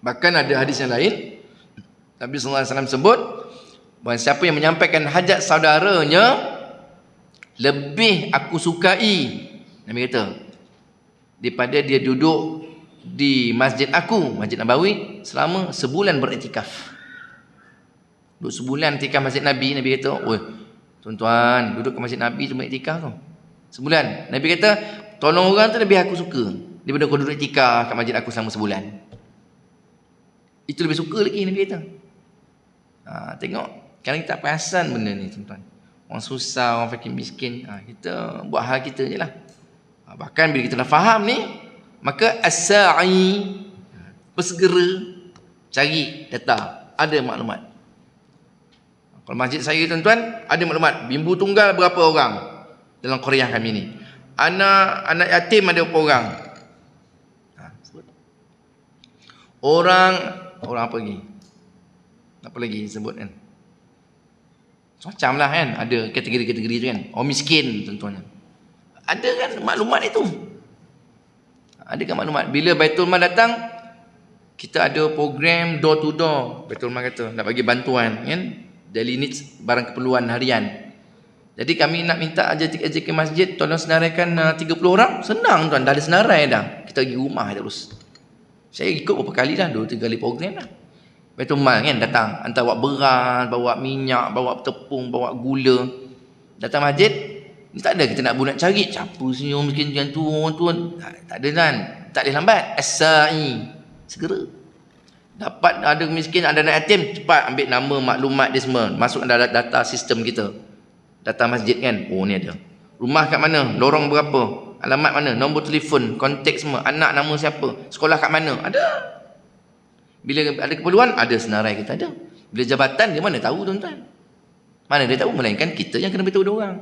S1: Bahkan ada hadis yang lain, Nabi SAW sebut bahawa siapa yang menyampaikan hajat saudaranya, lebih aku sukai, Nabi kata, daripada dia duduk di masjid aku, Masjid Nabawi, selama sebulan beriktikaf. Duduk sebulan iktikaf masjid Nabi, Nabi kata, tuan-tuan, duduk ke masjid Nabi cuma iktikaf tu. Sebulan. Nabi kata, tolong orang tu lebih aku suka daripada kau duduk iktikaf kat masjid aku selama sebulan. Itu lebih suka lagi Nabi kata. Tengok, kadang kita tak perasan benda ni tuan-tuan. Orang susah, orang fakir miskin, kita buat hal kita je lah. Bahkan bila kita dah faham ni, maka as-sa'i, bersegera cari data, ada maklumat. Kalau masjid saya tuan-tuan, ada maklumat bimbu tunggal berapa orang dalam Korea kami ni, anak yatim ada berapa orang, orang apa lagi, apa lagi sebut kan, macam lah kan, ada kategori-kategori tu kan, orang miskin tuan-tuan, ada kan maklumat itu, ada kan maklumat. Bila Baitul Mal datang, kita ada program door to door. Baitul Mal kata nak bagi bantuan kan, daily needs, barang keperluan harian. Jadi kami nak minta ajar-ajar ke masjid, tolong senaraikan 30 orang. Senang tuan, dah ada senarai dah. Kita pergi rumah terus. Saya ikut berapa kali dah, 2-3 kali program dah. Baitul Mal kan datang, hantar bawa beras, bawa minyak, bawa tepung, bawa gula. Datang masjid, ni tak ada kita nak cari siapa senyum miskin macam tu, tuan. Tak ada kan. Tak boleh lambat. As-sa'i, segera. Dapat ada miskin, ada anak yatim, cepat ambil nama, maklumat dia semua, masuk dalam data sistem kita, data masjid kan. Oh ni ada rumah kat mana, lorong berapa, alamat mana, nombor telefon, kontak semua, anak nama siapa, sekolah kat mana, ada. Bila ada keperluan, ada senarai kita ada. Bila jabatan, dia mana tahu tuan-tuan, mana dia tahu, melainkan kita yang kena beritahu dia orang.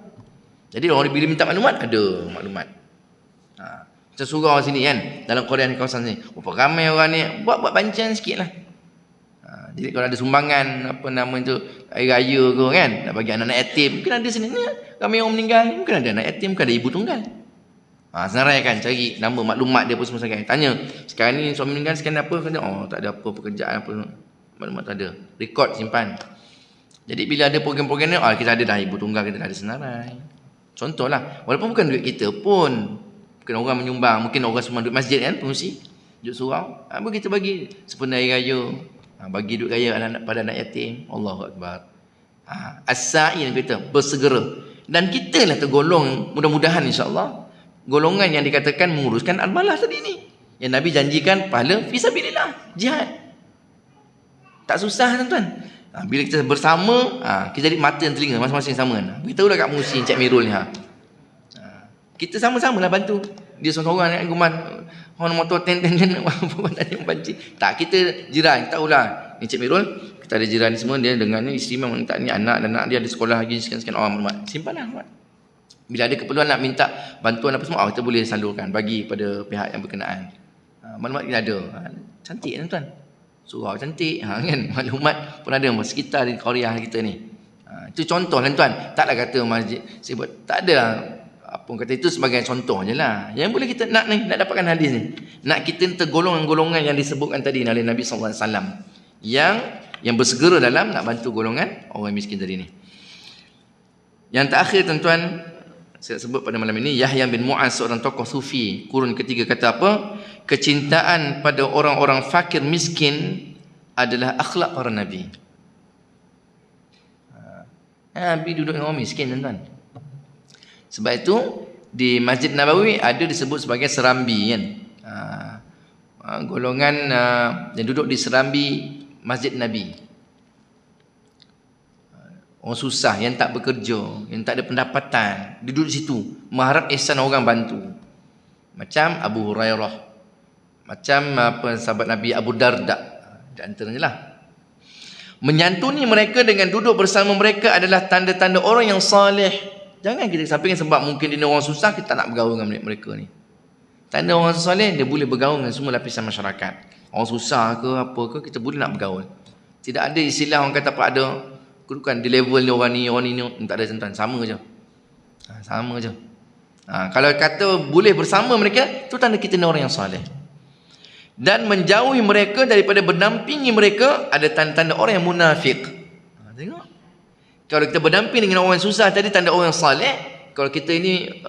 S1: Jadi orang bila minta maklumat, ada maklumat. Macam surau sini kan, dalam Korea ni, kawasan sini, berapa ramai orang ni, buat bancaan sikit lah. Jadi kalau ada sumbangan, apa nama tu, air raya ke kan, nak bagi anak-anak yatim, mungkin ada sini ni, ramai orang meninggal, mungkin ada anak yatim, mungkin ada ibu tunggal. Senarai kan, cari nama, maklumat dia apa semua sekali. Tanya, sekarang ni suami meninggal, sekarang apa? Kata, tak ada apa pekerjaan apa, maklumat tak ada, rekod simpan. Jadi bila ada program-program ni, kita ada dah ibu tunggal, kita dah ada senarai. Contohlah, walaupun bukan duit kita pun, mungkin orang menyumbang, mungkin orang semua duduk masjid kan, pengusi duduk surau, kita bagi sepenuh hari raya, bagi duit raya pada anak yatim. Allahu Akbar. As-sa'i yang kita bersegera. Dan kita lah tergolong, mudah-mudahan insya-Allah, golongan yang dikatakan menguruskan al-malah tadi ni, yang Nabi janjikan pahala fisabilillah, jihad. Tak susah tuan-tuan. Bila kita bersama, kita jadi mata dan telinga masing-masing sama. Beritahulah kat Musi, Encik Mirul ni. Kita sama-sama lah bantu. Dia seorang-seorang nak guman, orang motor ten-ten banci. Tak, kita jiran, tahulah. Encik Mirul, kita ada jiran ni semua, dia dengar ni isteri memang tak ni, anak dan anak dia ada sekolah lagi sekian-sekian orang. Simpanlah. Bila ada keperluan nak minta bantuan apa semua, kita boleh salurkan, bagi pada pihak yang berkenaan. Maklumat kita ada. Cantik tuan-tuan. Surau cantik, kan? Maklumat pun ada sekitar di Korea kita ni. Itu contoh lah tuan. Taklah kata masjid sebut, tak ada apa kata, itu sebagai contoh je lah. Yang boleh kita nak ni, nak dapatkan hadis ni, nak kita tergolongan-golongan yang disebutkan tadi oleh Nabi SAW, yang bersegera dalam nak bantu golongan orang miskin tadi ni. Yang terakhir tuan-tuan, saya sebut pada malam ini, Yahya bin Mu'az, seorang tokoh sufi kurun ketiga, kata apa? Kecintaan pada orang-orang fakir miskin adalah akhlak para nabi. Nabi duduk dengan orang miskin tuan-tuan. Sebab itu di Masjid Nabawi ada disebut sebagai serambi kan. Golongan yang duduk di serambi Masjid Nabi. Orang susah, yang tak bekerja, yang tak ada pendapatan, dia duduk di situ mengharap ihsan orang bantu. Macam Abu Hurairah, macam sahabat Nabi Abu Darda, di antaranya lah. Menyantuni mereka dengan duduk bersama mereka adalah tanda-tanda orang yang saleh. Jangan kita sampaikan sebab mungkin dia orang susah, kita tak nak bergaul dengan mereka ni. Tanda orang saleh, dia boleh bergaul dengan semua lapisan masyarakat. Orang susah ke apa ke, kita boleh nak bergaul. Tidak ada istilah orang kata apa ada kedudukan di level ni, orang ni, tak ada tuan-tuan, sama je. Sama je. Kalau kata boleh bersama mereka, itu tanda kita ni orang yang saleh. Dan menjauhi mereka daripada berdampingi mereka ada tanda-tanda orang yang munafik. Tengok. Kalau kita berdamping dengan orang yang susah tadi, tanda orang yang saleh. Kalau kita ini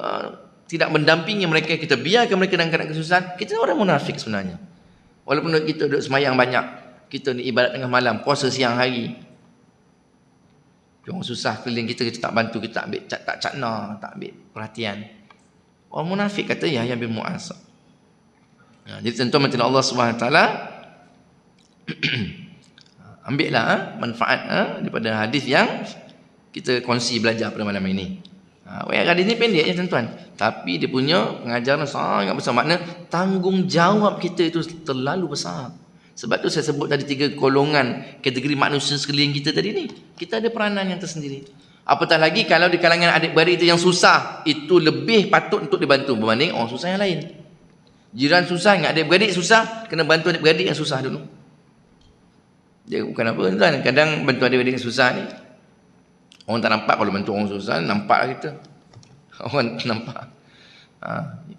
S1: tidak mendampingi mereka, kita biarkan mereka dalam keadaan kesusahan, kita orang munafik sebenarnya. Walaupun kita duduk sembahyang banyak, kita ni ibadat tengah malam, puasa siang hari, orang susah keliling kita, kita tak bantu, kita tak ambil, tak cakna, tak ambil perhatian. Orang munafik kata Yahya bin Mu'az. Jadi tuan-tuan mati Allah Subhanahu taala ambillah manfaat daripada hadis yang kita kongsi belajar pada malam ini. Hadis ni pendek ya tuan-tuan, tapi dia punya pengajaran sangat besar. Makna tanggungjawab kita itu terlalu besar. Sebab tu saya sebut tadi 3 golongan kategori manusia sekeliling kita tadi ni. Kita ada peranan yang tersendiri. Apatah lagi kalau di kalangan adik-beradik itu yang susah, itu lebih patut untuk dibantu berbanding orang susah yang lain. Jiran susah, ingat adik-beradik susah, kena bantu adik-beradik yang susah dulu. Dia bukan apa tuan, kadang bantu adik-beradik yang susah ni orang tak nampak. Kalau bantu orang susah, nampaklah kita. Orang nampak.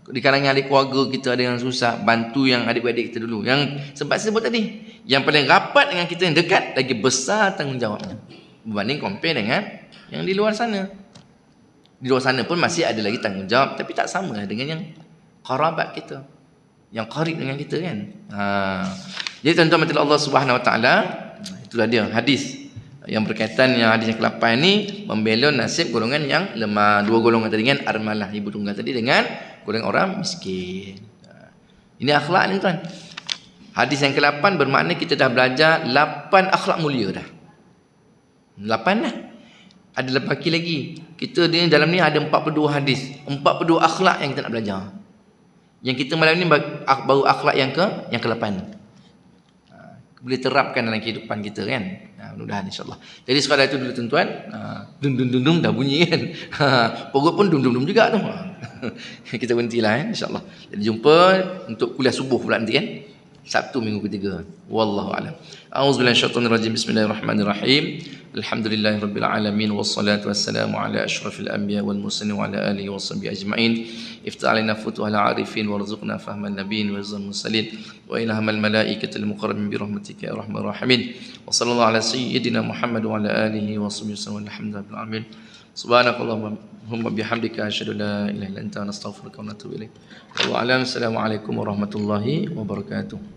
S1: Di kalangan adik keluarga kita ada yang susah, bantu yang adik-beradik kita dulu. Yang sempat sebut tadi, yang paling rapat dengan kita, yang dekat, lagi besar tanggungjawabnya berbanding compare dengan yang di luar sana. Di luar sana pun masih ada lagi tanggungjawab, tapi tak sama dengan yang kerabat kita, yang qarib dengan kita kan. Jadi tuan-tuan mati Allah Subhanahu Wa Taala, itulah dia hadis yang berkaitan yang hadis yang ke-8 ni membela nasib golongan yang lemah. 2 golongan tadi kan, armalah ibu tunggal tadi dengan golongan orang miskin. Ini akhlak ni tuan. Hadis yang ke-8 bermakna kita dah belajar 8 akhlak mulia dah. 8 dah. Ada lagi lagi. Kita di dalam ni ada 42 hadis, 42 akhlak yang kita nak belajar. Yang kita malam ni baru akhlak yang ke-8. Boleh terapkan dalam kehidupan kita kan. Mudah-mudahan insya-Allah. Jadi sekadar itu dulu tuan-tuan. Dum dah bunyi kan. Perut pun dum juga tu. Kita berhentilah insya-Allah. Jadi jumpa untuk kuliah subuh pula nanti kan. Sabtu minggu ketiga. Wallahu a'lam. A'udzubillahi minasyaitonir rajim. Bismillahirrahmanirrahim. Alhamdulillahirabbil alamin wassalatu wassalamu ala asyrafil anbiya wal mursalin wa ala alihi washabbihi ajmain. Iftah alaina futuhal arifin warzuqna fahman nabiyyin wa izzal mursalin wa ilhamal malaikatil muqarrabin bi rahmatika ya arhamar rahimin. Wa sallallahu ala sayyidina Muhammad wa ala alihi washabbihi wasallam. Alhamdulillahil alamin. Subhanakallahumma bihamdika asyhadu an la ilaha illa anta astaghfiruka wa atubu ilaik. Wallahu a'lam. Assalamualaikum warahmatullahi wabarakatuh.